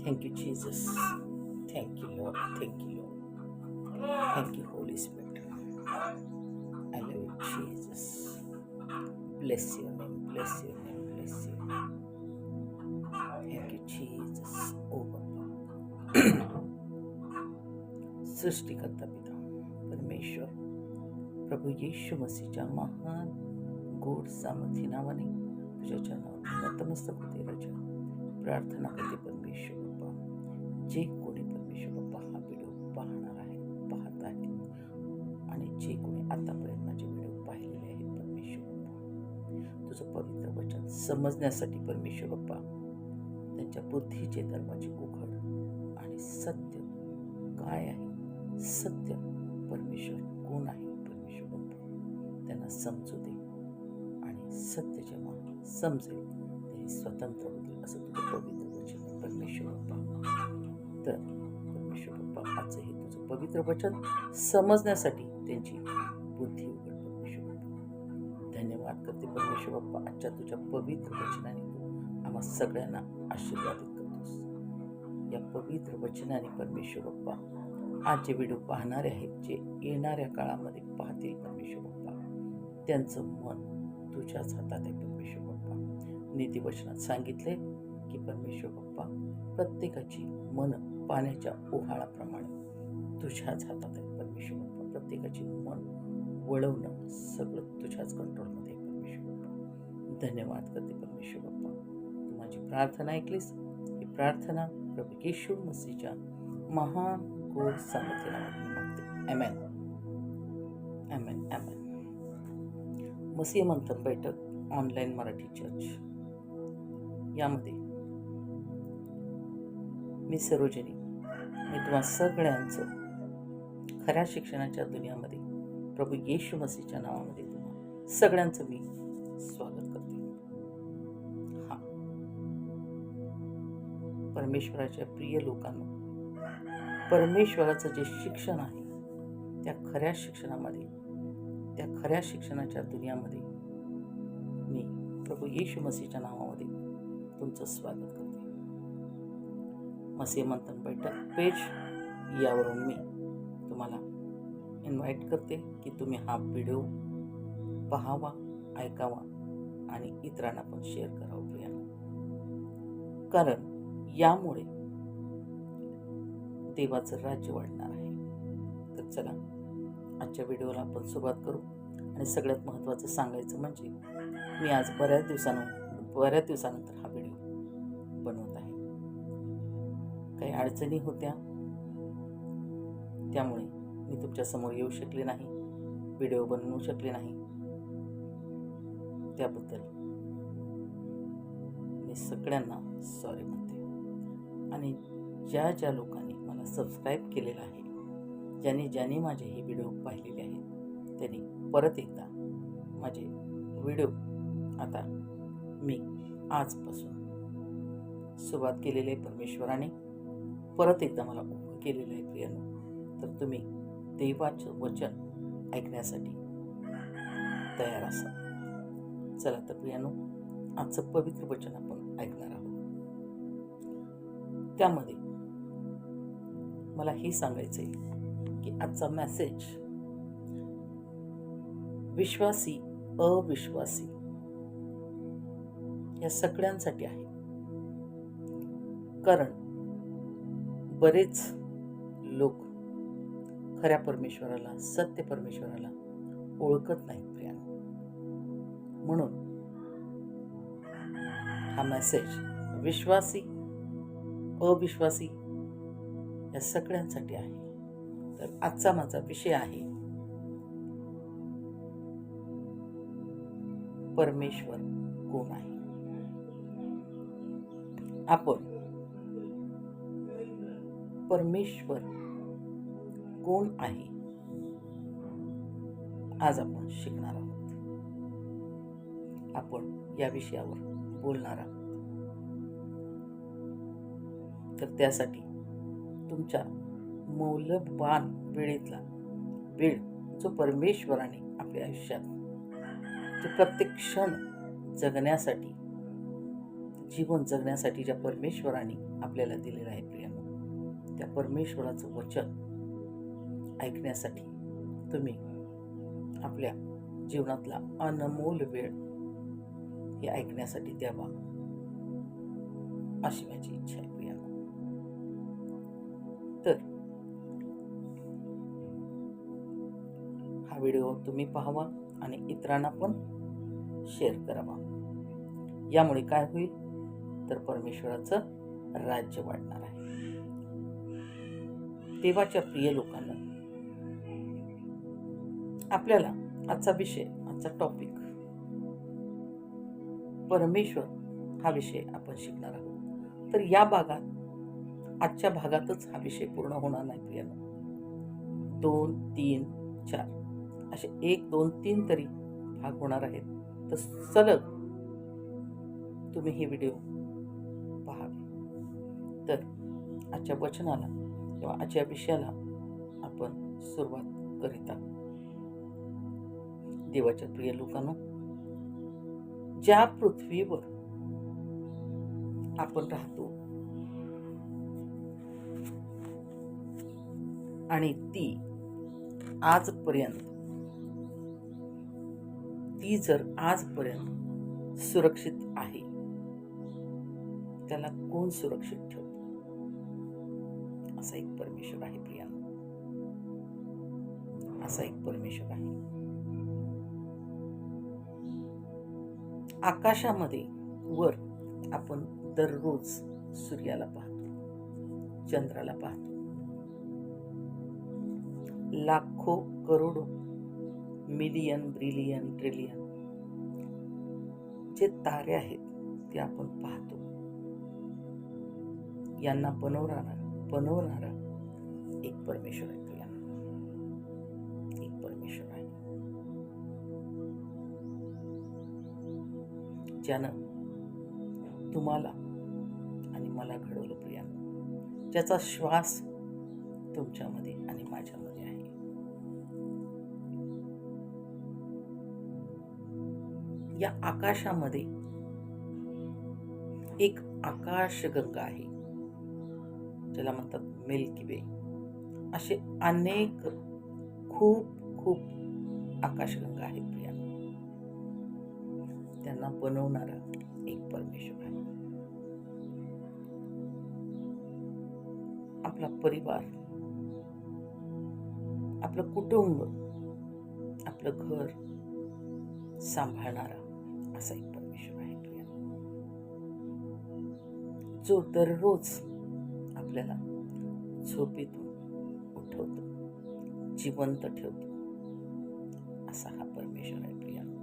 Thank you, Jesus. Thank you, Lord. Thank you, Lord. Thank you, Holy Spirit. I love you, Jesus. Bless your name, bless your name, bless your name. Thank you, Jesus. Oh बाबा, सृष्टिकर्ता पिता परमेश्वर प्रभू येशू मसीहच्या महान गोड सामर्थ्य नावाने तुझ्या चरणावर नतमस्तक होते राजा. प्रार्थना करते परमेश्वर बाप्पा, जे कोणी परमेश्वर बाप्पा हा व्हिडिओ पाहणार आहे, पाहत आहेत आणि जे कोणी आतापर्यंत माझे व्हिडिओ पाहिलेले आहेत परमेश्वर बाप्पा, तुझं पवित्र वचन समजण्यासाठी परमेश्वर बाप्पा त्यांच्या बुद्धीचे दरवाजे उघड आणि सत्य काय आहे, सत्य परमेश्वर कोण आहे परमेश्वर बाप्पा त्यांना समजू दे आणि सत्य जेव्हा समजेल ते स्वतंत्र होतील असं तुझं पवित्र वचन आहे परमेश्वर बाप्पा. तर परमेश्वर बाप्पा आजही तुझं पवित्र वचन समजण्यासाठी त्यांची बुद्धी उघड परमेश्वर बाप्पा. धन्यवाद करते परमेश्वर बाप्पा, आजच्या तुझ्या पवित्र वचनाने तू आम्हा सगळ्यांना आशीर्वादित करतोस. या पवित्र वचनाने परमेश्वर बाप्पा आज जे व्हिडिओ पाहणारे आहेत, जे येणाऱ्या काळामध्ये पाहतील परमेश्वर बाप्पा, त्यांचं मन तुझ्याच हातात आहे परमेश्वर बाप्पा. नीतिवचनात सांगितले की परमेश्वर बाप्पा प्रत्येकाची मन पाण्याच्या ओहाळाप्रमाणे तुझ्याच हातात आहे परमेश्वर बाप्पा. प्रत्येकाची मन वळवणं सगळं तुझ्याच कंट्रोलमध्ये आहे परमेश्वर बाप्पा. धन्यवाद करते परमेश्वर बाप्पा, तू माझी प्रार्थना ऐकलीस. ही प्रार्थना प्रभू येशू मसीहच्या महान गोड सामर्थ्य नावाने मागते. ॲमेन, ॲमेन, ॲमेन. मसीह मंथन बैठक ऑनलाईन मराठी चर्च यामध्ये मी सरोजिनी, मी तुम्हा सगळ्यांचं खऱ्या शिक्षणाच्या दुनियामध्ये प्रभू येशू मसीहच्या नावामध्ये तुम्हा सगळ्यांचं मी स्वागत करते. हा परमेश्वराच्या प्रिय लोकांना, परमेश्वराचं जे शिक्षण आहे त्या खऱ्या शिक्षणामध्ये, त्या खऱ्या शिक्षणाच्या दुनियामध्ये मी प्रभू येशू मसीहच्या नावामध्ये तुमचं स्वागत करते. मसीह मंथन बैठक पेज यावरून मी तुम्हाला इन्व्हाइट करते की तुम्ही हा व्हिडिओ पाहावा, ऐकावा आणि इतरांना पण शेअर करावं प्रियांनो. कारण यामुळे देवाचं राज्य वाढणार आहे. तर चला आजच्या व्हिडिओला आपण सुरुवात करू. आणि सगळ्यात महत्त्वाचं सांगायचं म्हणजे मी आज बऱ्याच दिवसानंतर हा व्हिडिओ बनवत आहे. काही अडचणी होत्या, त्यामुळे मी तुमच्यासमोर येऊ शकले नाही, व्हिडिओ बनवू शकले नाही. त्याबद्दल मी सगळ्यांना सॉरी म्हणते. आणि ज्या ज्या लोकांनी मला सबस्क्राईब केलेलं आहे, ज्यांनी माझे हे व्हिडिओ पाहिलेले आहेत, त्यांनी परत एकदा माझे व्हिडिओ आता मी आजपासून सुरुवात केलेली आहे. परमेश्वराने परत एकदा मला उभं केलेलं आहे प्रियांनो. तर तुम्ही देवाचं वचन ऐकण्यासाठी तयार असा. चला तर प्रियांनो, आजचं पवित्र वचन आपण ऐकणार आहोत. त्यामध्ये मला हे सांगायचं आहे की आजचा मेसेज विश्वासी अविश्वासी या सगळ्यांसाठी आहे. कारण बरेच लोक खऱ्या परमेश्वराला, सत्य परमेश्वराला ओळखत नाहीत प्रियांनो. म्हणून हा मेसेज विश्वासी अविश्वासी या सगळ्यांसाठी आहे. तर आजचा माझा विषय आहे परमेश्वर कोण आहे. आपण परमेश्वर कोण आहे आज आपण शिकणार आहोत. आपण या विषयावर बोलणार आहोत. तर त्यासाठी तुमच्या मौल्यवान वेळेतला वेळ जो परमेश्वराने आपल्या आयुष्यात जे प्रत्येक क्षण जगण्यासाठी जीवन जगण्यासाठी ज्या परमेश्वराने आपल्याला दिलेलं आहे प्रियांनो, त्या परमेश्वराचं वचन ऐकण्यासाठी तुम्ही आपल्या जीवनातला अनमोल वेळ हे ऐकण्यासाठी द्यावा, अशी माझी इच्छा आहे प्रियांनो. तर हा व्हिडिओ तुम्ही पाहावा आणि इतरांना पण शेअर करावा. यामुळे काय होईल तर परमेश्वराचं राज्य वाढणार आहे. देवाच्या प्रिय लोकांना, आपल्याला आजचा विषय, आजचा टॉपिक परमेश्वर हा विषय आपण शिकणार आहोत. तर या भागात, आजच्या भागातच हा विषय पूर्ण होणार नाही प्रियांनो. 2, 3, 4 असे 1, 2, 3 तरी भाग होणार आहेत. तर सलग तुम्ही हे व्हिडिओ पाहावे. तर आजच्या वचनाला किंवा आजच्या विषयाला आपण सुरुवात करीत आहोत. देवाच्या प्रिय लोकांनो, ज्या पृथ्वीवर आपण राहतो आणि ती जर आजपर्यंत सुरक्षित आहे, त्याला कोण सुरक्षित ठेवतो? असा एक परमेश्वर आहे प्रियांनो, असा एक परमेश्वर आहे. आकाशामध्ये वर आपण दररोज सूर्याला पाहतो, चंद्राला पाहतो. लाखो, करोडो, मिलियन, ब्रिलियन, ट्रिलियन जे तारे आहेत ते आपण पाहतो. यांना बनवणारा एक परमेश्वर आहे प्रियांनो, एक परमेश्वर आहे, ज्यानं तुम्हाला आणि मला घडवलं प्रियांनो, ज्याचा श्वास तुमच्यामध्ये आणि माझ्यामध्ये आहे. या आकाशामध्ये एक आकाशगंगा आहे, ज्याला म्हणतात मिल्की वे. असे अनेक खूप आकाशगंगा आहेत प्रियांनो. त्यांना बनवणारा एक परमेश्वर आहे. आपला परिवार, आपलं कुटुंब, आपलं घर सांभाळणारा असा एक परमेश्वर आहे प्रियांनो, जो दररोज आपल्याला झोपेतून उठवतो, जिवंत ठेवतो, असा हा परमेश्वर आहे प्रियांनो.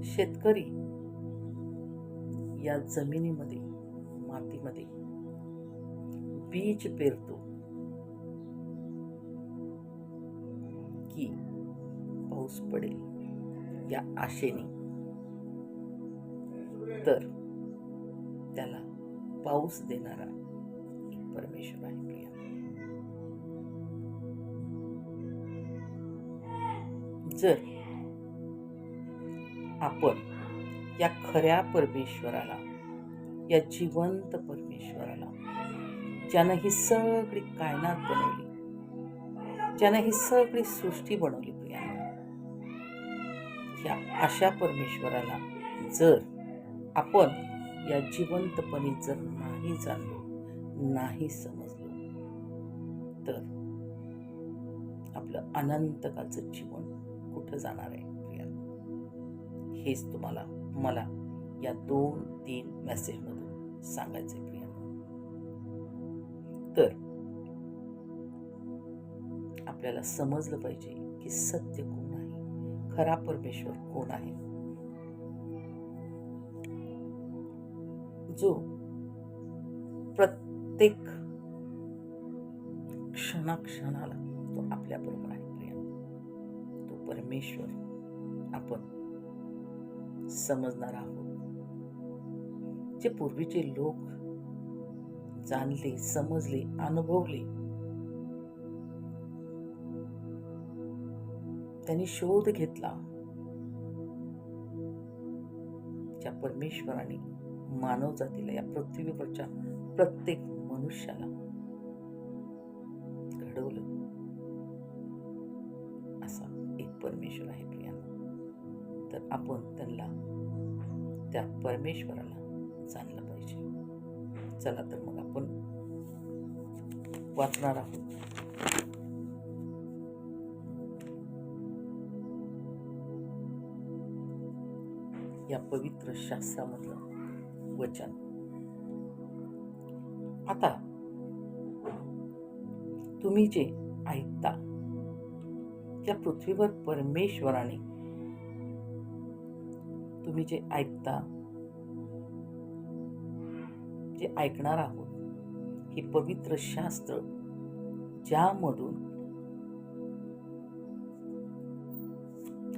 शेतकरी या जमिनीमध्ये, मातीमध्ये बीज पेरतो की पाऊस पडेल या आशेने, तर त्याला पाऊस देणारा एक परमेश्वर आहे प्रियांनो. जर आपण या खऱ्या परमेश्वराला, या जिवंत परमेश्वराला, ज्यानं ही सगळी कायनात बनवली, ज्यानं ही सगळी सृष्टी बनवली प्रियांनो, या अशा परमेश्वराला जर आपण या जिवंतपणे जर नाही जाणलो, नाही समजलो, तर आपलं अनंतकालचं जीवन कुठं जाणार आहे प्रियांनो? हेच तुम्हाला, मला या 2-3 मेसेजमधून सांगायचंय प्रियांनो. तर आपल्याला समजलं पाहिजे की सत्य कोण आहे, खरा परमेश्वर कोण आहे, जो प्रत्येक क्षणाक्षणाला तो आपल्या बरोबर आहे प्रियांनो. तो परमेश्वर आपण समजणार आहोत. जे पूर्वीचे लोक जाणले, समजले, अनुभवले, त्यांनी शोध घेतला, ज्या परमेश्वराने मानव जातीला, या पृथ्वीवरच्या प्रत्येक मनुष्याला घडवलं, असा एक परमेश्वर आहे प्रियांनो. तर आपण त्या परमेश्वराला जाणलं पाहिजे. चला तर मग आपण वाचणार आहोत या पवित्र शास्त्रामधलं वचन. आता तुम्ही जे ऐकता, या पृथ्वीवर परमेश्वराने तुम्ही जे ऐकता, जे ऐकणार आहोत, हे पवित्र शास्त्र, ज्यामधून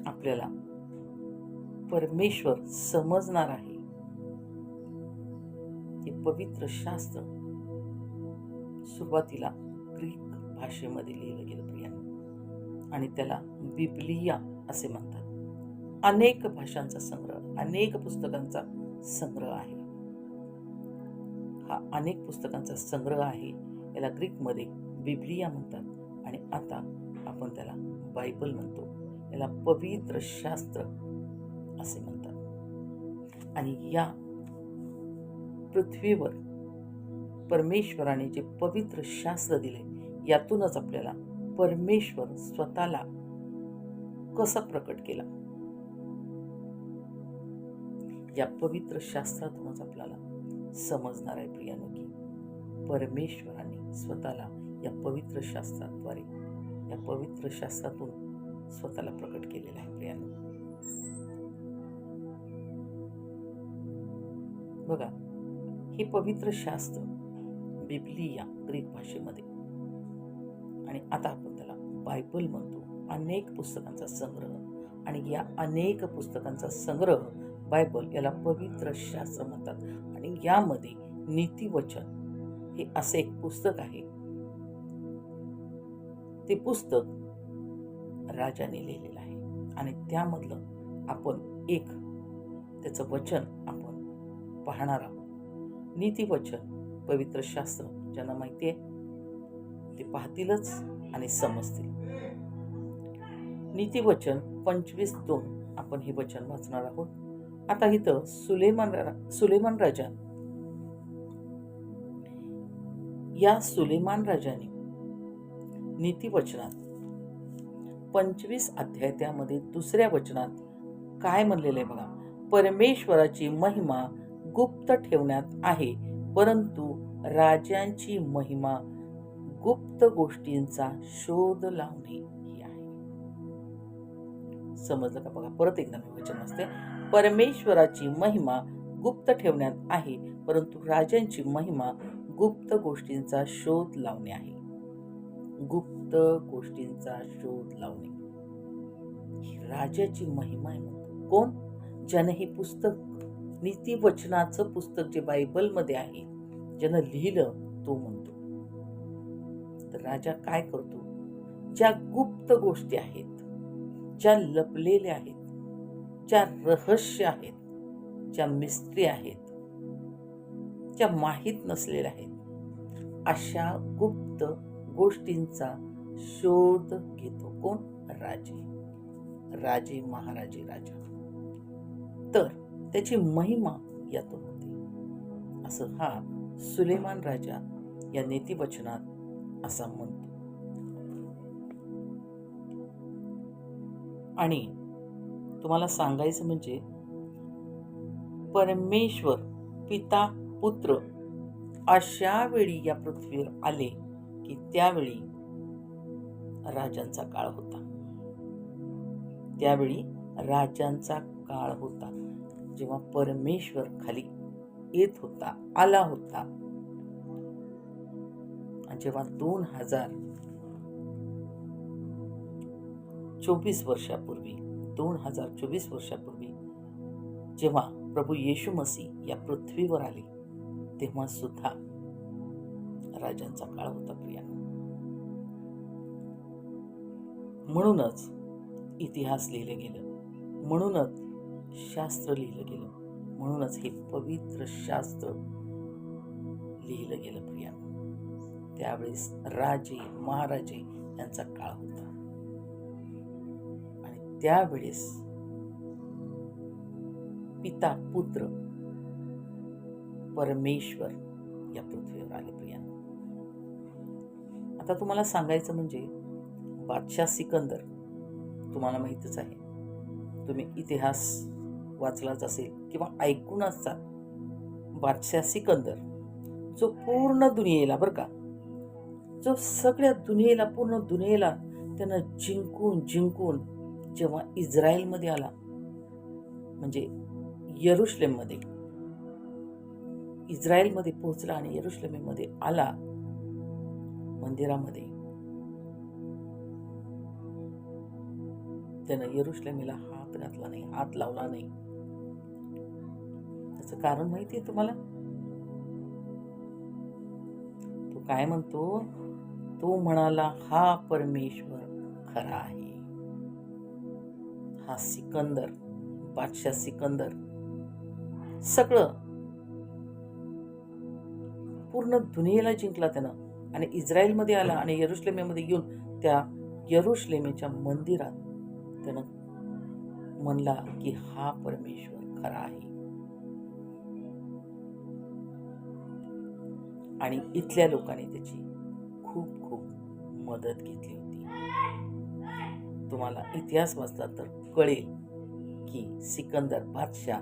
आपल्याला परमेश्वर समजणार आहे, हे पवित्र शास्त्र सुरुवातीला ग्रीक भाषेमध्ये लिहिलं गेलं प्रियांनो, आणि त्याला बिब्लिया असे म्हणतात. अनेक भाषांचा संग्रह, अनेक पुस्तकांचा संग्रह आहे. हा अनेक पुस्तकांचा संग्रह आहे. याला ग्रीकमध्ये बिब्लिया म्हणतात, आणि आता आपण त्याला बायबल म्हणतो. याला पवित्र शास्त्र असे म्हणतात. आणि या पृथ्वीवर परमेश्वराने जे पवित्र शास्त्र दिले, यातूनच आपल्याला परमेश्वर स्वतःला कसा प्रकट केला, या पवित्र शास्त्रातूनच आपल्याला समजणार आहे प्रियांनो, की परमेश्वराने स्वतःला या पवित्र शास्त्राद्वारे, या पवित्र शास्त्रातून स्वतःला प्रकट केलेलं आहे प्रियांनो. बघा, हे पवित्र शास्त्र बिब्लिया ग्रीक भाषेमध्ये, आणि आता आपण त्याला बायबल म्हणतो. अनेक पुस्तकांचा संग्रह, आणि या अनेक पुस्तकांचा संग्रह बायबल, याला पवित्र शास्त्र म्हणतात. आणि यामध्ये नीतिवचन हे असे एक पुस्तक आहे. ते पुस्तक राजाने लिहिलेलं आहे, आणि त्यामधलं आपण एक त्याचं वचन आपण पाहणार आहोत. नीतिवचन, पवित्र शास्त्र ज्यांना माहिती आहे ते पाहतीलच आणि समजतील. नीतिवचन 25:2 आपण हे वचन वाचणार आहोत. आता इथं सुलेमान राजा, या सुलेमान राजाने नीतिवचनात 25 अध्याय, त्यामध्ये 2ऱ्या वचनात काय म्हणलेलं आहे बघा. परमेश्वराची महिमा गुप्त ठेवण्यात आहे, परंतु राजांची महिमा गुप्त गोष्टींचा शोध लावणे ही आहे. समजलं का? बघा, परत एकदा मी वचन वाचते. परमेश्वराची महिमा गुप्त ठेवण्यात आहे, परंतु राजांची महिमा गुप्त गोष्टींचा शोध लावणे आहे. गुप्त गोष्टींचा शोध लावणे ही राजाची महिमा आहे म्हणतो. कोण? ज्याने हे पुस्तक, नीतिवचनाचं पुस्तक जे बायबलमध्ये आहे, ज्यानं लिहिलं तो म्हणतो. तर राजा काय करतो? ज्या गुप्त गोष्टी आहेत, ज्या लपलेल्या आहेत, ज्या रहस्य आहेत, ज्या मिस्ट्री आहेत, ज्या माहीत नसलेल्या आहेत, अशा गुप्त गोष्टींचा शोध घेतो. कोण? राजे, महाराजे, राजा. तर त्याची महिमा यातून होते, असं हा सुलेमान राजा या नीतिवचनात असा म्हणतो. आणि तुम्हाला सांगायचं म्हणजे, परमेश्वर पिता पुत्र अशा वेळी या पृथ्वीवर आले की त्यावेळी राजांचा काळ होता. त्यावेळी राजांचा काळ होता, जेव्हा परमेश्वर खाली येत होता, आला होता. आणि जेव्हा 2024 वर्षापूर्वी जेव्हा प्रभू येशू मसीह या पृथ्वीवर आले, तेव्हा सुद्धा राजांचा काळ होता प्रियांनो. म्हणूनच इतिहास लिहिलं गेलं, म्हणूनच शास्त्र लिहिलं गेलं, म्हणूनच हे पवित्र शास्त्र लिहिलं गेलं प्रिया. त्यावेळेस राजे महाराजे यांचा काळ होता आणि त्यावेळेस पिता पुत्र परमेश्वर या पृथ्वीवर आले प्रिया. आता तुम्हाला सांगायचं म्हणजे बादशाह सिकंदर तुम्हाला माहितच आहे, तुम्ही इतिहास वाचलाच असेल किंवा ऐकून असाल. बादशाह सिकंदर जो पूर्ण दुनियेला बरं का, जो सगळ्या दुनियेला पूर्ण दुनियेला त्यानं जिंकून जेव्हा इस्रायलमध्ये आला, म्हणजे इस्रायलमध्ये पोहोचला आणि यरुशलेममध्ये आला, मंदिरामध्ये त्यानं यरुशलेमेला हात घातला नाही, हात लावला नाही. त्याचं कारण माहितीये तुम्हाला? तो काय म्हणतो? तो म्हणाला, हा परमेश्वर खरा आहे. हा सिकंदर, बादशाह सिकंदर सगळं पूर्ण दुनियेला जिंकला त्यानं आणि इस्रायलमध्ये आला आणि यरुशलेमेमध्ये येऊन त्या यरुशलेमेच्या मंदिरात त्यानं म्हणला की हा परमेश्वर खरा आहे. आणि इथल्या लोकांनी त्याची खूप खूप मदत घेतली होती. तुम्हाला इतिहास वाचला तर कळेल की सिकंदर बादशाह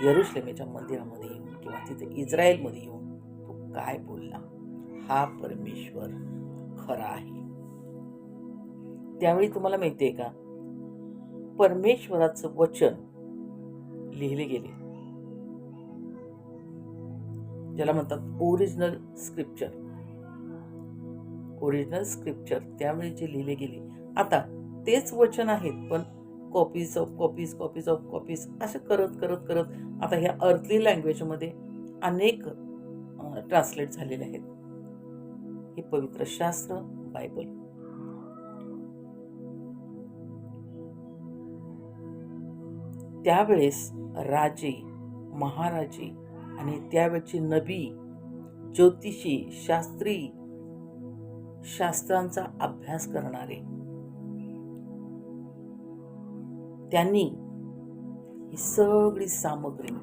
यरुशलेमेच्या मंदिरामध्ये येऊन किंवा तिथे इस्रायलमध्ये येऊन तो काय बोलला? हा परमेश्वर खरा आहे. त्यावेळी तुम्हाला माहितीये का, परमेश्वराचं वचन लिहिले गेले, ज्याला म्हणतात ओरिजिनल स्क्रिप्चर त्यावेळी जे लिहिले गेले, आता तेच वचन आहेत पण कॉपीज ऑफ कॉपीज असे करत आता ह्या अर्थली लँग्वेजमध्ये अनेक ट्रान्सलेट झालेले आहेत हे पवित्र शास्त्र, बायबल. त्यावेळेस राजे महाराजे आणि त्यावेळचे नबी, ज्योतिषी, शास्त्री, शास्त्रांचा अभ्यास करणारे, त्यांनी ही सगळी सामग्री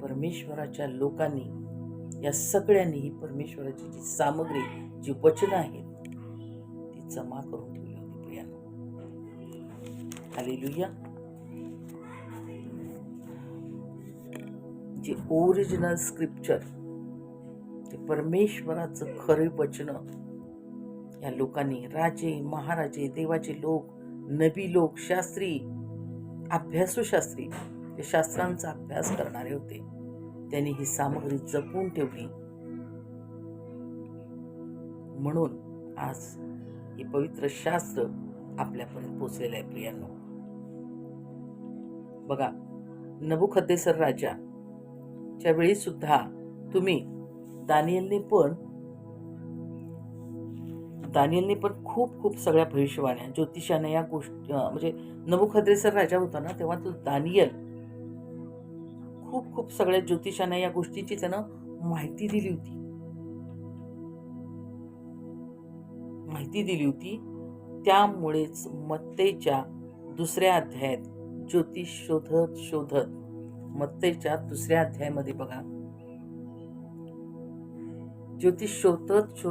परमेश्वराच्या लोकांनी, या सगळ्यांनी ही परमेश्वराची जी सामग्री, जी वचनं आहेत ती जमा करून ठेवली होती प्रियांनो. हालेलुया. जे ओरिजिनल स्क्रिप्चर, ते परमेश्वराचं खरे वचनं या लोकांनी, राजे महाराजे, देवाचे लोक, नबी लोक, शास्त्री, अभ्यासू शास्त्री, ते शास्त्रांचा अभ्यास करणारे होते, त्यांनी ही सामग्री जपून ठेवली. म्हणून आज हे पवित्र शास्त्र आपल्यापर्यंत पोहोचलेलं आहे प्रियांनो. बघा, नबुखद्नेसर राजाच्या वेळी सुद्धा तुम्ही दानिएलने पण खूप सगळ्या भविष्यवाण्या, ज्योतिषाने या गोष्टी, म्हणजे नबुखद्नेसर राजा होता ना तेव्हा तो दानिएल खूप सगळ्या ज्योतिषांना या गोष्टीची त्यानं माहिती दिली होती. त्यामुळेच मत्तेच्या 2 अध्यायात ज्योतिष शोधत मत्तेच्या 2 अध्यायामध्ये बघा, ज्योतिष शोधत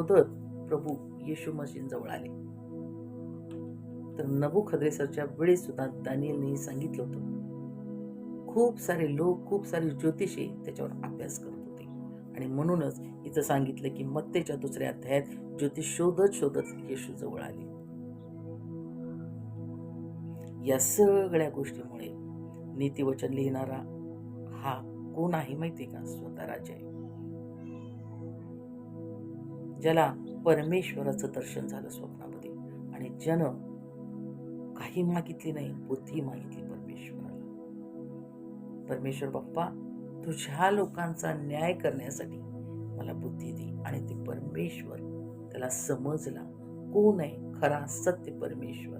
प्रभू येशू मसीहजवळ आले. तर नबुखद्नेसरच्या वेळी सुद्धा दानिएलने सांगितलं होतं, खूप सारे लोक, खूप सारे ज्योतिषी त्याच्यावर अभ्यास करत होते. आणि म्हणूनच इथं सांगितलं की मत्तेच्या 2 अध्यायात ज्योतिष शोधत येशू जवळ आले. या सगळ्या गोष्टीमुळे नीतिवचन लिहिणारा हा कोण आहे माहिती का? स्वतः राजा आहे, ज्याला परमेश्वराचं दर्शन झालं स्वप्नामध्ये आणि ज्यानं काही मागितली नाही, बुद्धी मागितली परमेश्वराला. परमेश्वर बाप्पा, तुझ्या लोकांचा न्याय करण्यासाठी मला बुद्धी दे. आणि ते परमेश्वर त्याला समजला कोण आहे खरा सत्य परमेश्वर.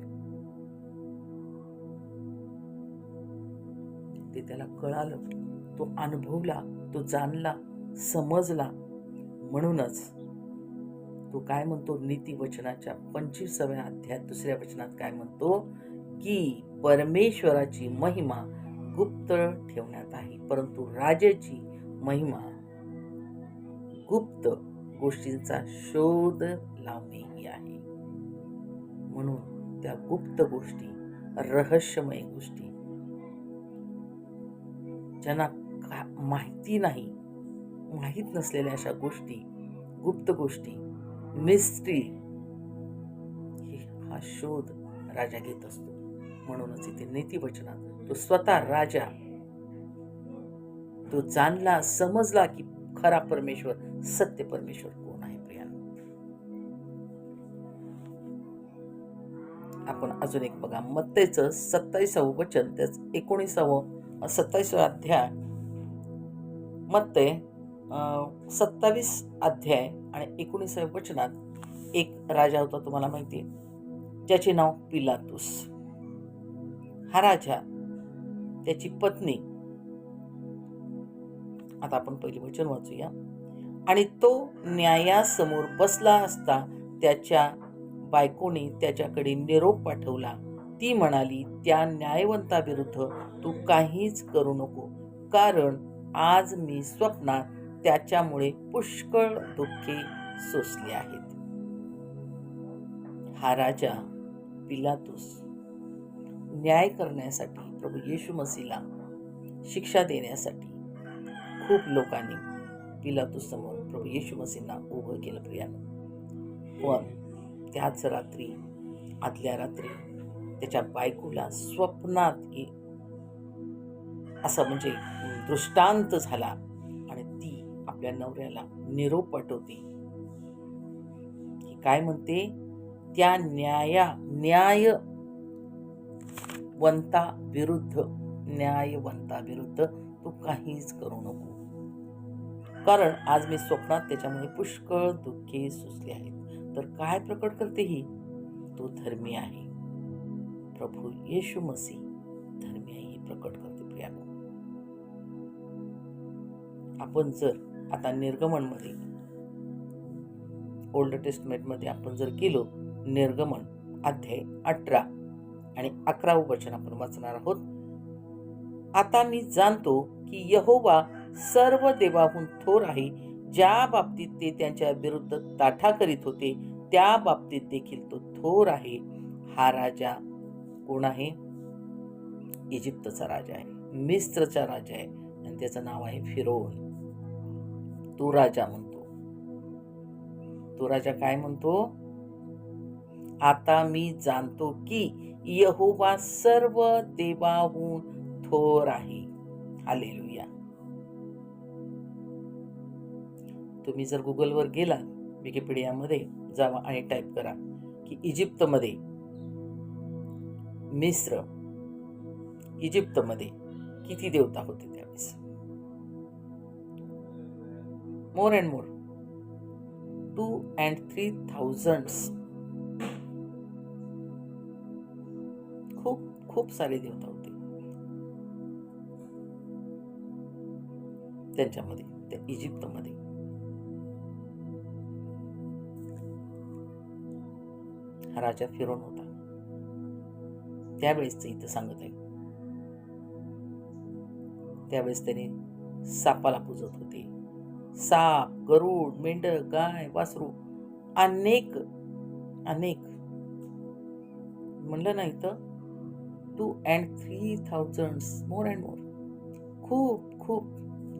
ते त्याला कळालं, तो अनुभवला, तो जाणला, समजला. म्हणूनच तो काय म्हणतो, नीतिवचनाच्या 25व्या अध्यायात 2ऱ्या वचनात काय म्हणतो की परमेश्वराची महिमा गुप्त ठेवण्यात आहे, परंतु राजाची महिमा गुप्त गोष्टींचा शोध लावणे ही आहे. म्हणून त्या गुप्त गोष्टी, रहस्यमय गोष्टी, ज्यांना माहिती नाही, माहीत नसलेल्या अशा गोष्टी, गुप्त गोष्टी, मिस्ट्री, हा शोध राजा घेत असतो. म्हणूनच इथे नीतिवचनात तो स्वतः राजा तो जाणला, समजला की खरा परमेश्वर, सत्य परमेश्वर कोण आहे. प्रियांनो, आपण अजून एक बघा, मत्तेचं 27वं वचन, त्याच 27वा अध्याय, मत्ते 27 अध्याय आणि 19व्या वचनात एक राजा होता, तुम्हाला माहिती आहे, ज्याचे नाव पिलातुस. हा राजा, त्याची पत्नी, आता आपण पहिली वचन वाचूया. आणि तो न्यायासमोर बसला असता त्याच्या बायकोने त्याच्याकडे निरोप पाठवला. ती म्हणाली, त्या न्यायवंताविरुद्ध तू काहीच करू नको, कारण आज मी स्वप्नात त्याच्यामुळे पुष्कळ दुःखे सोसली आहेत. हा राजा पिलातुस न्याय करण्यासाठी, प्रभू येशू मसीहला शिक्षा देण्यासाठी खूप लोकांनी पिलातुस समोर प्रभू येशू मसीहला उभं केलं. प्रियांनो, पण त्याच रात्री, आदल्या रात्री त्याच्या बायकोला स्वप्नात असं म्हणजे दृष्टांत झाला आणि ती आपल्या नवऱ्याला निरोप पाठवते की काय म्हणते, त्या न्यायवंताविरुद्ध तू काहीच करू नको, कारण आज मी स्वप्नात त्याच्यामुळे पुष्कळ दुःखे सोसली आहेत. तर काय प्रकट करते ही, तो धर्मी आहे. प्रभू येशू मसीह धर्मी आहे, ही प्रकट करते. प्रियांनो, आपण जर आता निर्गमनमध्ये, ओल्ड टेस्टमेंटमध्ये आपण जर गेलो, निर्गमन अध्याय 18 आणि 11वं वचन आपण वाचणार आहोत. आता मी जाणतो की यहोवा सर्व देवाहून थोर आहे. ज्या बाबतीत ते त्यांच्या विरुद्ध ताठा करीत होते, त्या बाबतीत देखील तो थोर आहे. हा राजा कोण आहे? इजिप्तचा राजा आहे, मिस्रचा राजा आहे, आणि त्याचं नाव आहे फिरौन. तो राजा म्हणतो, तो राजा काय म्हणतो, आता मी जाणतो की यहोवा सर्व देवाहून थोर आहे. हालेलुया. तुम्ही जर गुगलवर गेला, विकिपीडियामध्ये जावा आणि टाईप करा की इजिप्तमध्ये, इजिप्तमध्ये किती देवता होते त्यावेळेस. मोर अँड मोर 2 and 3,000 खूप सारे देवता होते त्यांच्यामध्ये, त्या इजिप्तमध्ये. हा राजा फिरौन होता त्यावेळेस. इथं सांगत आहे, त्यावेळेस त्याने सापाला पूजत होते. साप, गरुड, मेंढक, गाय, वासरू, अनेक म्हणलं नाही तर 2 and 3,000 मोर अँड मोर, खूप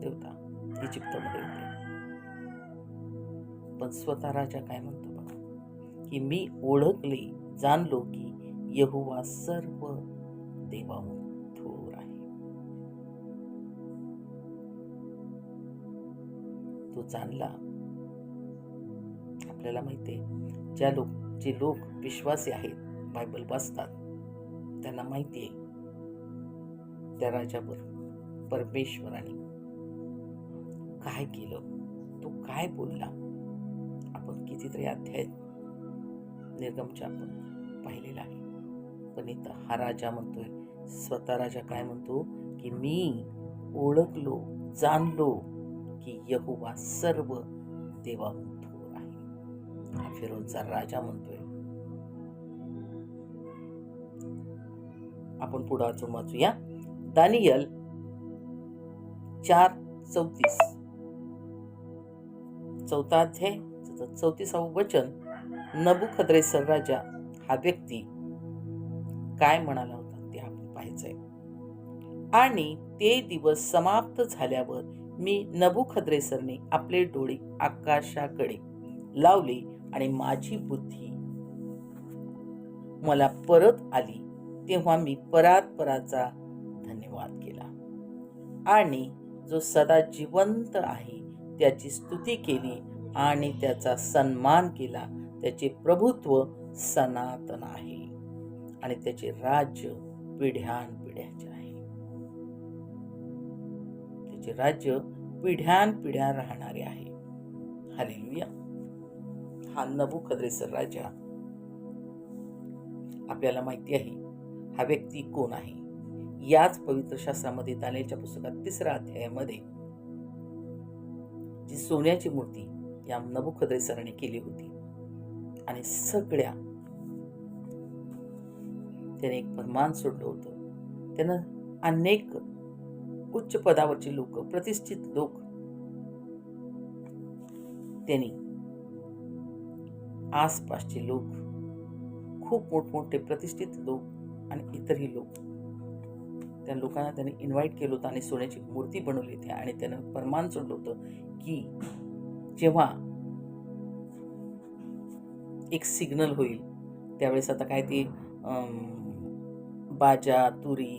देवता इजिप्तमध्ये होते. पण स्वतः राजा काय म्हणतो बघा, की मी ओळखले, जाणलो की यहोवा सर्व देवाहून थोर आहे. तो जाणला. आपल्याला माहितीये, जे लोक विश्वासी आहेत, बायबल वाचतात, त्यांना माहितीये त्या राजावर परमेश्वराने काय केलं, तो काय बोलला. आपण कितीतरी अध्याय निर्गमच्या आपण पाहिलेला आहे. पण इथं हा राजा म्हणतोय स्वतः राजा काय म्हणतो की मी ओळखलो, जाणलो की यहोवा सर्व देवाहून थोर आहे. हा फिरोनचा राजा म्हणतोय. आपण पुढे अजून वाचूया. दानियल 4:34 चौथा अध्याय 34वे वचन. नबुखद्रेसर राजा हा व्यक्ती काय म्हणाला होता ते आपण पाहायचंय. आणि ते दिवस समाप्त झाल्यावर मी नबुखद्रेसरने आपले डोळे आकाशाकडे लावले आणि माझी बुद्धी मला परत आली. तेव्हा मी परात्पराचा धन्यवाद केला आणि जो सदा जिवंत आहे त्याची स्तुती केली आणि त्याचा सन्मान केला. त्याचे प्रभुत्व सनातन आहे आणि त्याचे राज्य पिढ्यानपिढ्याचे आहे. त्याचे राज्य पिढ्यानपिढ्या राहणारे आहे. हालेलुया. हा नबुखद्रेसर राजा आपल्याला माहिती आहे हा व्यक्ती कोण आहे. याच पवित्र शास्त्रामध्ये दानिएलच्या पुस्तकात 3ऱ्या अध्यायामध्ये जी सोन्याची मूर्ती या नबुखद्रेसराने केली होती आणि सगळ्या त्याने एक फरमान सोडलं होतं. त्यानं अनेक उच्च पदावरचे लोक, प्रतिष्ठित लोक त्यांनी, आसपासचे लोक, खूप मोठमोठे प्रतिष्ठित लोक आणि इतरही लोक, त्या लोकांना त्याने इन्व्हाइट केलं होतं आणि सोन्याची मूर्ती बनवली होती आणि त्यानं फरमान सोडलं होतं की जेव्हा एक सिग्नल होईल त्यावेळेस आता काय ते बाजा, तुरी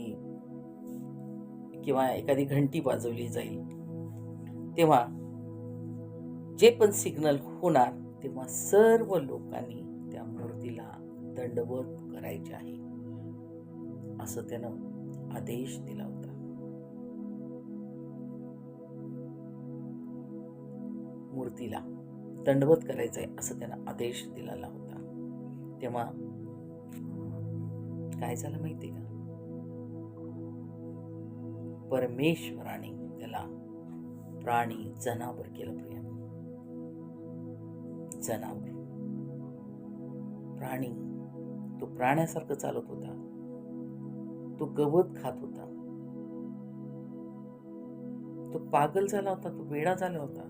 किंवा एखादी घंटी वाजवली जाईल, तेव्हा जे पण सिग्नल होणार तेव्हा सर्व लोकांनी त्या मूर्तीला दंडवत करायचे आहे असं त्यानं आदेश दिला होता. मूर्तीला दंडवत करायचंय असं त्यानं आदेश दिलेला होता. तेव्हा काय झालं माहिती का, परमेश्वराने त्याला प्राणी, जनावर केलं. प्रिया, जनावर, प्राणी. तो प्राण्यासारखं चालत होता, तो गवत खात होता, तो पागल झाला होता, तो वेडा झाला होता.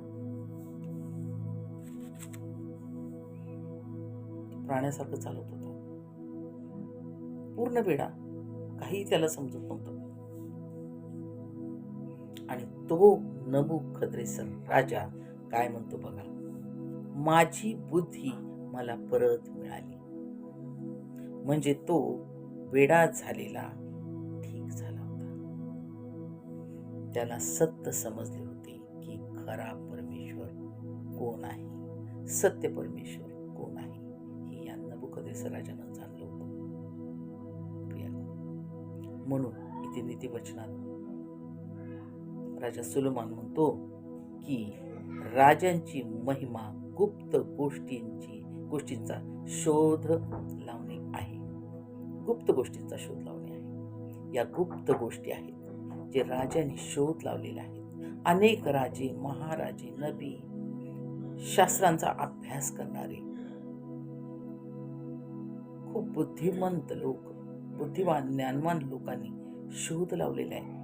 प्राण्यासारखं चालत होता, पूर्ण वेडा, काही त्याला समजत नव्हतं. आणि तो नबुखद्रेसर राजा काय म्हणतो बघा, माझी बुद्धी मला परत मिळाली. म्हणजे तो वेडा झालेला ठीक झाला होता. त्याला सत्य समजले होते की खरा परमेश्वर कोण आहे, सत्य परमेश्वर कोण आहे हे या नबुखद्रेसर राजानं जाणलं होतं. म्हणून इथे नीतिवचनात राजा सुलेमान म्हणतो की राजांची महिमा गुप्त गोष्टींचा शोध लावणे आहे. गुप्त गोष्टींचा शोध लावणे आहे. या गुप्त गोष्टी आहेत जे राजांनी शोध लावलेले आहेत. अनेक राजे, महाराजे, नबी, शास्त्रांचा अभ्यास करणारे, खूप बुद्धिमंत लोक, बुद्धिवान, ज्ञानवान लोकांनी शोध लावलेला आहे.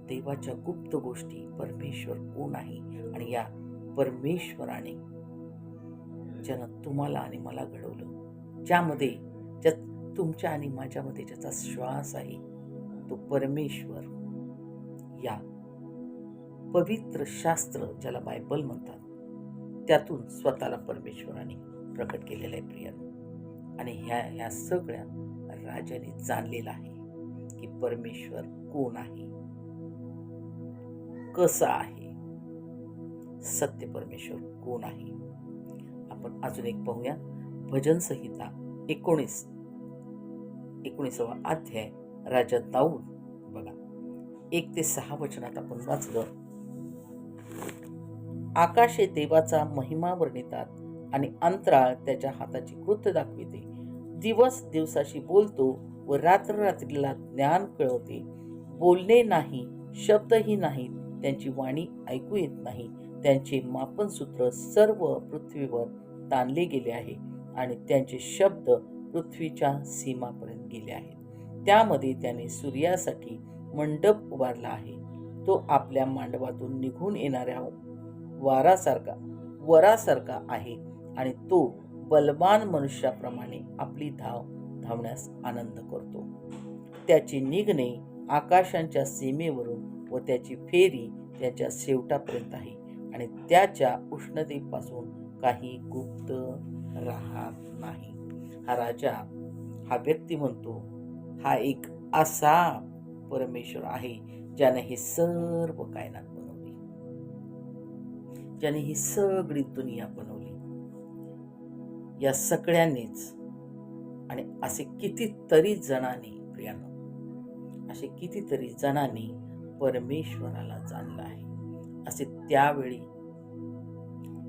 देवाच्या गुप्त गोष्टी, परमेश्वर कोण आहे आणि या परमेश्वराने ज्यानं तुम्हाला आणि मला घडवलं, ज्यात तुमच्या आणि माझ्यामध्ये ज्याचा श्वास आहे, तो परमेश्वर या पवित्र शास्त्र ज्याला बायबल म्हणतात त्यातून स्वतःला परमेश्वराने प्रकट केलेलं आहे प्रिय. आणि ह्या सगळ्या राजाने जाणलेलं आहे की परमेश्वर कोण आहे, कसा आहे, सत्य परमेश्वर कोण आहे. आपण अजून एक पाहूया. भजन संहिता 19वा अध्याय. राजा दाऊद बघा 1 ते 6 वचनात आपण वाचलं. आकाशे देवाचा महिमा वर्णितात आणि अंतराळ त्याच्या हाताची कृत्य दाखविते. दिवस दिवसाशी बोलतो व रात्ररात्रीला ज्ञान कळवते. बोलणे नाही, शब्दही नाहीत, त्यांची वाणी ऐकू येत नाही. त्यांचे मापनसूत्र सर्व पृथ्वीवर ताणले गेले आहे आणि त्यांचे शब्द पृथ्वीच्या सीमापर्यंत गेले आहेत. त्यामध्ये त्याने सूर्यासाठी मंडप उभारला आहे. तो आपल्या मांडवातून निघून येणाऱ्या वरासारखा आहे आणि तो बलवान मनुष्याप्रमाणे आपली धावण्यास आनंद करतो. त्याचे निघणे आकाशांच्या सीमेवरून व त्याची फेरी त्याच्या शेवटापर्यंत आहे आणि त्याच्या उष्णतेपासून काही गुप्त राहत नाही. हा राजा, हा व्यक्ती म्हणतो, हा एक असा परमेश्वर आहे ज्याने हे सर्व कायनात बनवली, ज्याने ही सगळी दुनिया बनवली. या सगळ्यांनीच आणि असे कितीतरी जणांनी प्रियानो, असे कितीतरी जणांनी परमेश्वराला जाणलं आहे. असे त्यावेळी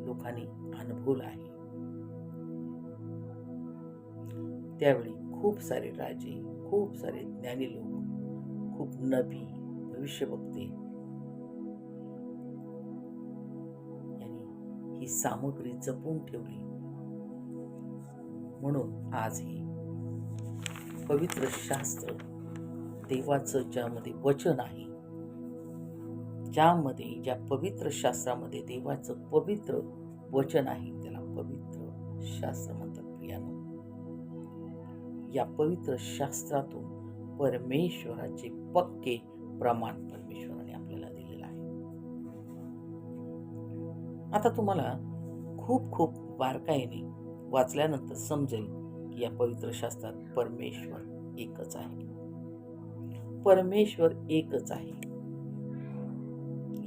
लोकांनी अनुभवलं आहे. त्यावेळी खूप सारे राजे, खूप सारे ज्ञानी लोक, खूप नबी, भविष्यवक्ते यांनी ही सामग्री जपून ठेवली. म्हणून आज हे पवित्र शास्त्र, देवाचं ज्यामध्ये वचन आहे, ज्या पवित्र शास्त्रामध्ये देवाचं पवित्र वचन आहे, त्याला पवित्र शास्त्र म्हणतात प्रियानो. या पवित्र शास्त्रातून परमेश्वराचे पक्के प्रमाण परमेश्वराने आपल्याला दिलेलं आहे. आता तुम्हाला खूप खूप बारकाईने वाचल्यानंतर समजेल की या पवित्र शास्त्रात परमेश्वर एकच आहे. परमेश्वर एकच आहे.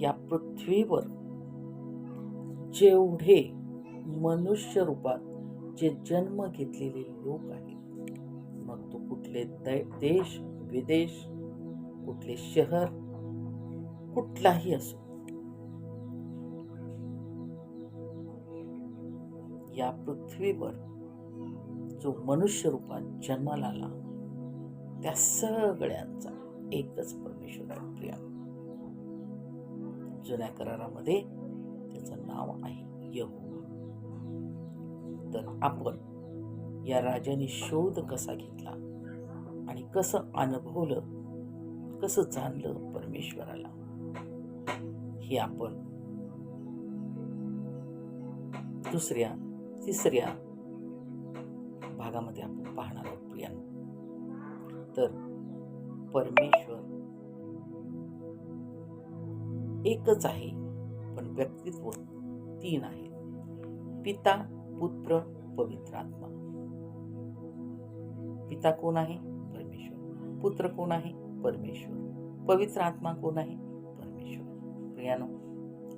या पृथ्वीवर जेवढे मनुष्य रूपात जे जन्म घेतलेले लोक आहेत, मग तो कुठले देश विदेश, कुठले शहर, कुठलाही असो, या पृथ्वीवर जो मनुष्य रूपात जन्माला आला, त्या सगळ्यांचा एकच परमेश्वर आहे प्रिया. जुन्या करारामध्ये त्याचं नाव आहे यहोवा. तर आपण या राजाने शोध कसा घेतला आणि कसं अनुभवलं, कसं जाणलं परमेश्वराला, हे आपण दुसऱ्या तिसऱ्या भागामध्ये आपण पाहणार आहोत प्रिया. तर परमेश्वर एकच आहे, पण व्यक्तित्व तीन आहेत. पिता, पुत्र, पवित्र आत्मा. पिता कोण आहे? परमेश्वर. पुत्र कोण आहे? परमेश्वर. पवित्र आत्मा कोण आहे? परमेश्वर. प्रियानो,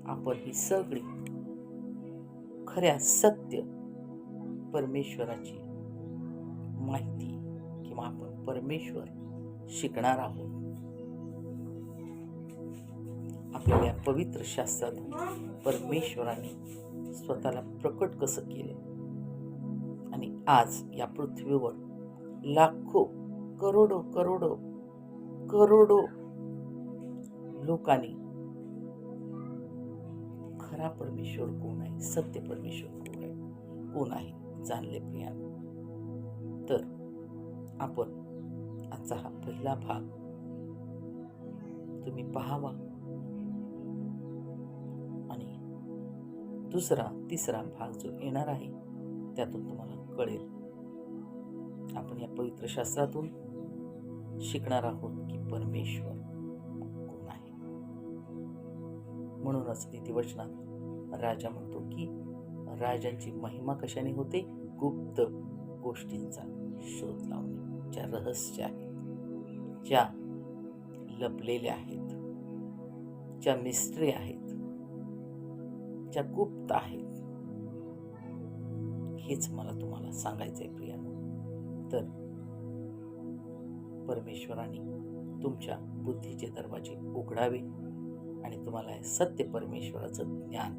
आपण ही सगळी खऱ्या सत्य परमेश्वराची माहिती किंवा आपण परमेश्वर शिकणार आहोत. आपल्याला या पवित्र शास्त्रातून परमेश्वराने स्वतःला प्रकट कसं केलं आणि आज या पृथ्वीवर लाखो, करोडो करोडो करोडो लोकांनी खरा परमेश्वर कोण आहे, सत्य परमेश्वर कोण आहे जाणले प्रिया. तर आपण आजचा हा पहिला भाग तुम्ही पाहावा आणि दुसरा तिसरा भाग जो येणार आहे त्यातून तुम्हाला कळेल. आपण या पवित्र शास्त्रातून शिकणार आहोत की परमेश्वर कोण आहे. म्हणूनच नीतिवचनात राजा म्हणतो की राजांची महिमा कशाने होते? गुप्त गोष्टींचा शोध लावणे, ज्या रहस्य आहेत, ज्या लपलेल्या आहेत, ज्या मिस्ट्री आहेत, ज्या गुप्त आहेत, हेच मला तुम्हाला सांगायचंय प्रियानो. तर परमेश्वराने तुमच्या बुद्धीचे दरवाजे उघडावे आणि तुम्हाला सत्य परमेश्वराचं ज्ञान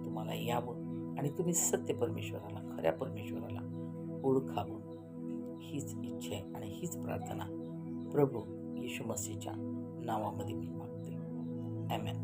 तुम्हाला यावं आणि तुम्ही सत्य परमेश्वराला, खऱ्या परमेश्वराला ओळखावं, हीच इच्छा आहे आणि हीच प्रार्थना प्रभू येशू मसीहच्या नावामध्ये मी मागते. ॲमेन.